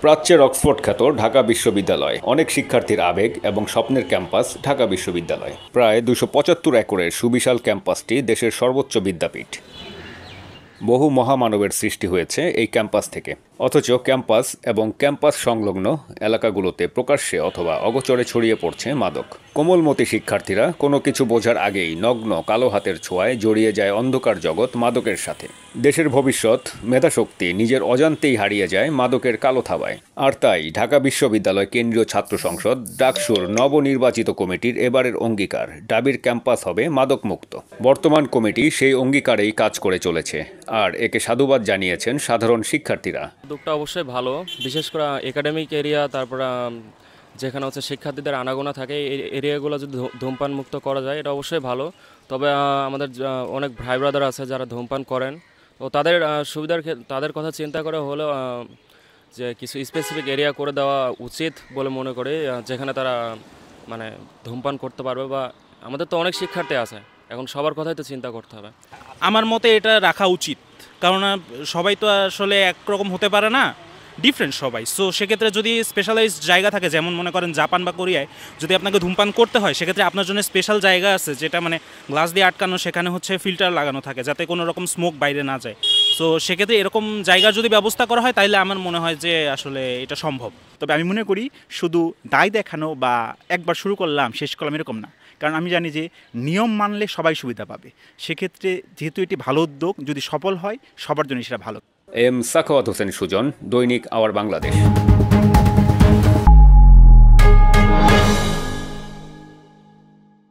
প্রাচ্যের অক্সফোর্ড খ্যাত ঢাকা বিশ্ববিদ্যালয় অনেক শিক্ষার্থীর আবেগ এবং স্বপ্নের ক্যাম্পাস ঢাকা বিশ্ববিদ্যালয়। প্রায় ২৭৫ একরের সুবিশাল ক্যাম্পাসটি দেশের সর্বোচ্চ বিদ্যাপীঠ। বহু মহামানবের সৃষ্টি হয়েছে এই ক্যাম্পাস থেকে, অথচ ক্যাম্পাস এবং ক্যাম্পাস সংলগ্ন এলাকাগুলোতে প্রকাশ্যে অথবা অগোচরে ছড়িয়ে পড়ছে মাদক। কোমলমতি শিক্ষার্থীরা কোনো কিছু বোঝার আগেই নগ্ন কালো হাতের ছোঁয়ায় জড়িয়ে যায় অন্ধকার জগৎ মাদকের সাথে। দেশের ভবিষ্যৎ, মেধাশক্তি নিজের অজান্তেই হারিয়ে যায় মাদকের কালো থাবায়। আর তাই ঢাকা বিশ্ববিদ্যালয় কেন্দ্রীয় ছাত্র সংসদ ডাকসুর নবনির্বাচিত কমিটির এবারের অঙ্গীকার, ঢাবির ক্যাম্পাস হবে মাদকমুক্ত। বর্তমান কমিটি সেই অঙ্গীকারেই কাজ করে চলেছে, আর একে সাধুবাদ জানিয়েছেন সাধারণ শিক্ষার্থীরা। উদ্যোগটা অবশ্যই ভালো, বিশেষ করে একাডেমিক এরিয়া, তারপর যেখানে হচ্ছে শিক্ষার্থীদের আনাগোনা থাকে এই এরিয়াগুলো যদি ধূমপান মুক্ত করা যায় এটা অবশ্যই ভালো। তবে আমাদের অনেক ভাই ব্রাদার আছে যারা ধূমপান করেন, তো তাদের সুবিধার তাদের কথা চিন্তা করে হলেও যে কিছু স্পেসিফিক এরিয়া করে দেওয়া উচিত বলে মনে করি, যেখানে তারা মানে ধূমপান করতে পারবে। বা আমাদের তো অনেক শিক্ষার্থী আছে, এখন সবার কথাই তো চিন্তা করতে হবে। আমার মতে এটা রাখা উচিত, কারণ সবাই তো আসলে একরকম হতে পারে না, ডিফারেন্ট সবাই। সো সেক্ষেত্রে যদি স্পেশালাইজড জায়গা থাকে, যেমন মনে করেন জাপান বা কোরিয়ায় যদি আপনাকে ধূমপান করতে হয়, সেক্ষেত্রে আপনার জন্য স্পেশাল জায়গা আছে যেটা মানে গ্লাস দিয়ে আটকানো, সেখানে হচ্ছে ফিল্টার লাগানো থাকে যাতে কোনো রকম স্মোক বাইরে না যায়। সো সেক্ষেত্রে এরকম জায়গার যদি ব্যবস্থা করা হয় তাহলে আমার মনে হয় যে আসলে এটা সম্ভব। তবে আমি মনে করি শুধু দায় দেখানো বা একবার শুরু করলাম শেষ করলাম এরকম না, কারণ আমি জানি যে নিয়ম মানলে সবাই সুবিধা পাবে। সেক্ষেত্রে যেহেতু এটি ভালো উদ্যোগ, যদি সফল হয় সবার জন্য সেটা ভালো। এম সাখাওয়াত হোসেন সুজন, দৈনিক আওয়ার বাংলাদেশ।